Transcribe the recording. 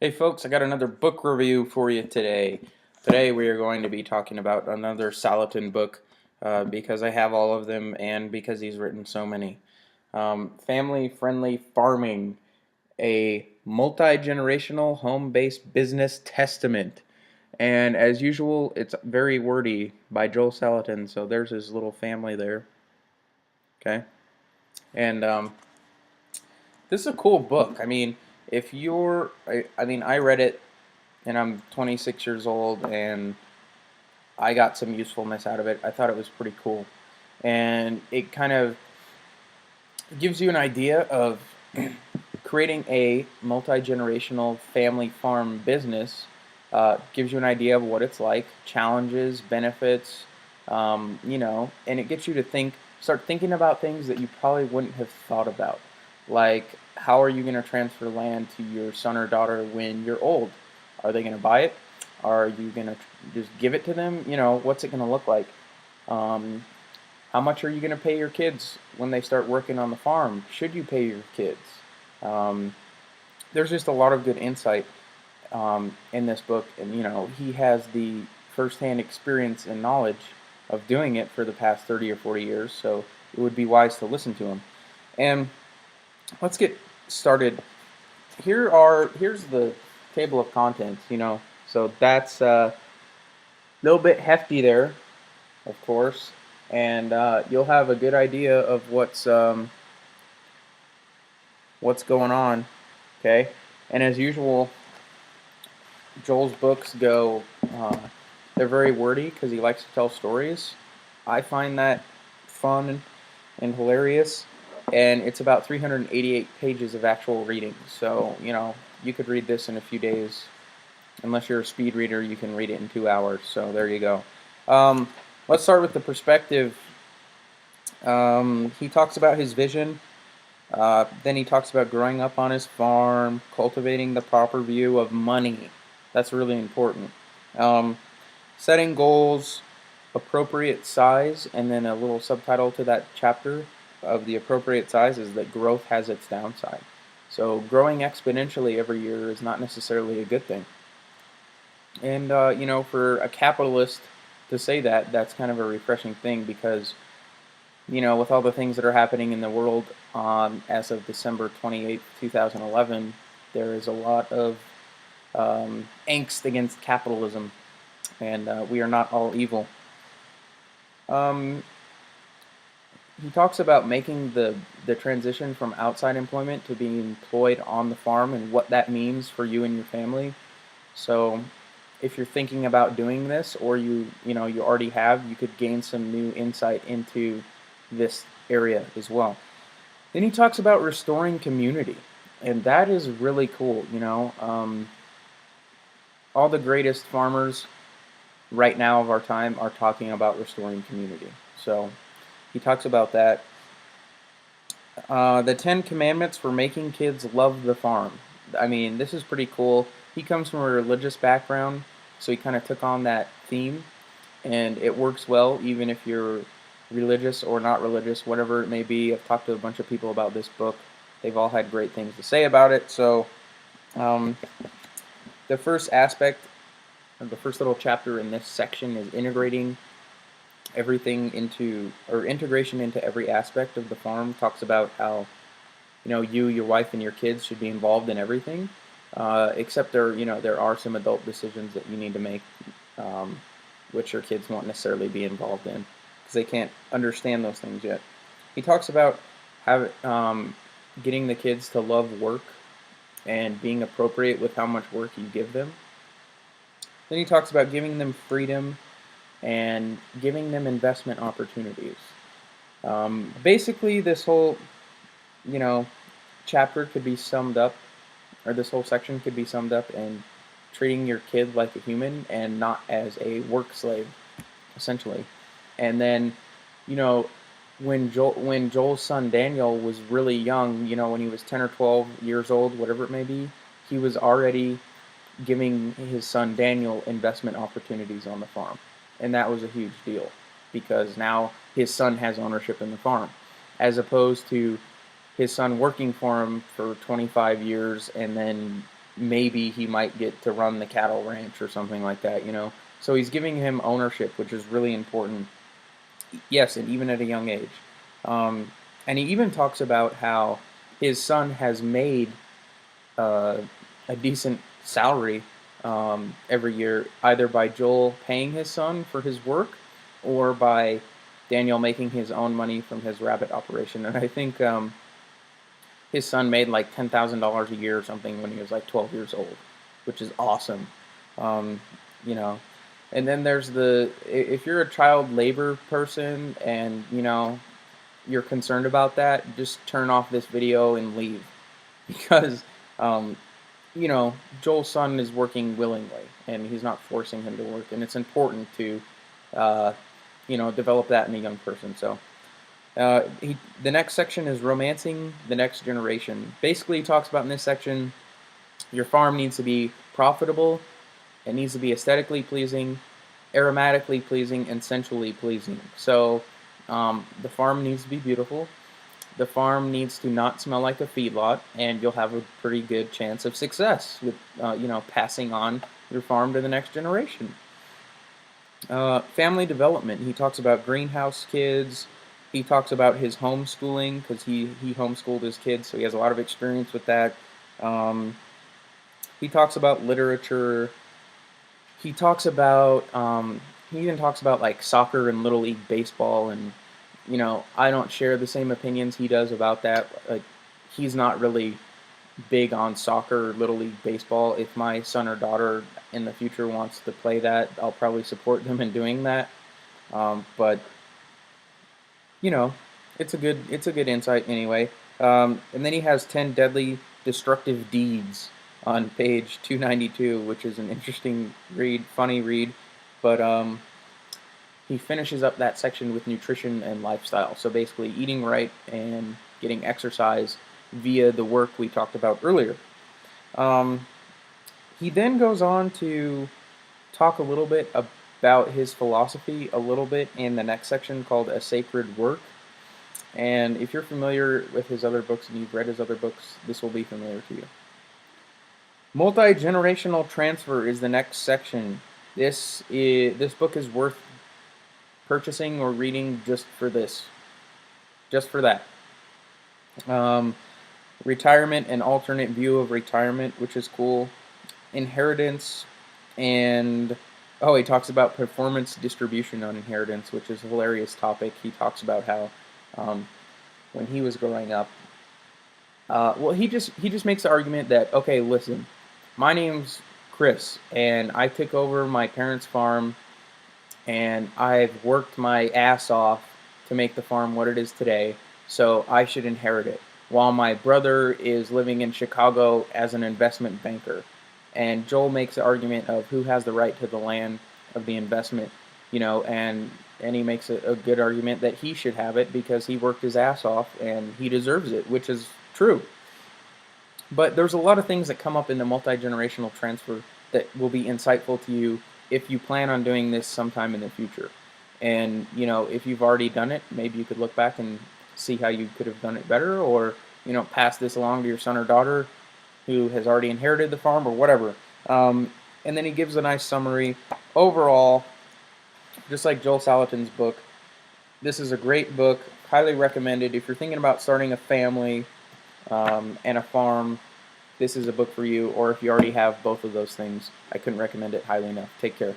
Hey folks, I got another book review for you today. Today we are going to be talking about another Salatin book because I have all of them and because he's written so many. Family-Friendly Farming, a multi-generational home-based business testament. And as usual, it's very wordy by Joel Salatin, so there's his little family there. Okay? And this is a cool book. If you're, I read it and I'm 26 years old, and I got some usefulness out of it. I thought it was pretty cool, and it kind of gives you an idea of creating a multi-generational family farm business. Gives you an idea of what it's like, challenges, benefits, and it gets you to start thinking about things that you probably wouldn't have thought about, like how are you going to transfer land to your son or daughter when you're old? Are they going to buy it? Are you going to just give it to them? What's it going to look like? Um, how much are you going to pay your kids when they start working on the farm? Should you pay your kids? Um, there's just a lot of good insight in this book, and he has the firsthand experience and knowledge of doing it for the past 30 or 40 years, so it would be wise to listen to him. And let's get started. Here's the table of contents. So that's a little bit hefty there, of course, and you'll have a good idea of what's going on. Okay, and as usual, Joel's books they're very wordy because he likes to tell stories. I find that fun and hilarious, and it's about 388 pages of actual reading. So, you could read this in a few days. Unless you're a speed reader, you can read it in 2 hours. So, there you go. Let's start with the perspective. He talks about his vision. Then he talks about growing up on his farm, cultivating the proper view of money. That's really important. Um, Setting goals, appropriate size, and then a little subtitle to that chapter of the appropriate size is that growth has its downside. So growing exponentially every year is not necessarily a good thing. And for a capitalist to say that, that's kind of a refreshing thing because with all the things that are happening in the world as of December 28th, 2011, there is a lot of angst against capitalism, and we are not all evil. Um, he talks about making the transition from outside employment to being employed on the farm and what that means for you and your family. So if you're thinking about doing this, or you already have, you could gain some new insight into this area as well. Then he talks about restoring community, and that is really cool. All the greatest farmers right now of our time are talking about restoring community. So he talks about that. The 10 Commandments for making kids love the farm. This is pretty cool. He comes from a religious background, so he kind of took on that theme, and it works well even if you're religious or not religious, whatever it may be. I've talked to a bunch of people about this book. They've all had great things to say about it. So um, the first aspect, the first little chapter in this section is integrating everything or integration into every aspect of the farm. Talks about how you, your wife, and your kids should be involved in everything, except there are some adult decisions that you need to make, which your kids won't necessarily be involved in because they can't understand those things yet. He talks about getting the kids to love work and being appropriate with how much work you give them. Then he talks about giving them freedom and giving them investment opportunities. Basically, this whole chapter could be summed up, or this whole section could be summed up in treating your kid like a human and not as a work slave, essentially. And then, you know, when Joel's son Daniel was really young, when he was 10 or 12 years old, whatever it may be, he was already giving his son Daniel investment opportunities on the farm. And that was a huge deal because now his son has ownership in the farm, as opposed to his son working for him for 25 years and then maybe he might get to run the cattle ranch or something like that, So he's giving him ownership, which is really important. Yes, and even at a young age. Um, and he even talks about how his son has made uh, a decent salary every year, either by Joel paying his son for his work or by Daniel making his own money from his rabbit operation. And I think his son made like $10,000 a year or something when he was like 12 years old, which is awesome. Um, you know, and then there's if you're a child labor person and you're concerned about that, just turn off this video and leave because um, Joel's son is working willingly and he's not forcing him to work, and it's important to uh, develop that in a young person. So. The next section is romancing the next generation. Basically, he talks about in this section, your farm needs to be profitable, it needs to be aesthetically pleasing, aromatically pleasing, and sensually pleasing. So the farm needs to be beautiful. The farm needs to not smell like a feedlot, and you'll have a pretty good chance of success with passing on your farm to the next generation. Family development. He talks about greenhouse kids. He talks about his homeschooling because he homeschooled his kids, so he has a lot of experience with that. Um, he talks about literature. He talks about he even talks about like soccer and little league baseball, and I don't share the same opinions he does about that. Like he's not really big on soccer or little league baseball. If my son or daughter in the future wants to play that, I'll probably support them in doing that. But it's a good insight anyway. And then he has 10 deadly destructive deeds on page 292, which is an interesting read, funny read. But he finishes up that section with nutrition and lifestyle. So basically, eating right and getting exercise via the work we talked about earlier. He then goes on to talk a little bit about his philosophy a little bit in the next section called A Sacred Work. And if you're familiar with his other books and you've read his other books, this will be familiar to you. Multigenerational Transfer is the next section. This book is worth purchasing or reading just for that. Retirement and alternate view of retirement, which is cool. Inheritance, and he talks about performance distribution on inheritance, which is a hilarious topic. He talks about how when he was growing up, he just makes the argument that, okay, listen, my name's Chris, and I took over my parents' farm, and I've worked my ass off to make the farm what it is today, so I should inherit it. While my brother is living in Chicago as an investment banker. And Joel makes the argument of who has the right to the land of the investment, and he makes a good argument that he should have it because he worked his ass off and he deserves it, which is true. But there's a lot of things that come up in the multi-generational transfer that will be insightful to you if you plan on doing this sometime in the future. And, if you've already done it, maybe you could look back and see how you could have done it better, or, pass this along to your son or daughter who has already inherited the farm or whatever. And then he gives a nice summary. Overall, just like Joel Salatin's book, this is a great book, highly recommended. If you're thinking about starting a family and a farm, this is a book for you. Or if you already have both of those things, I couldn't recommend it highly enough. Take care.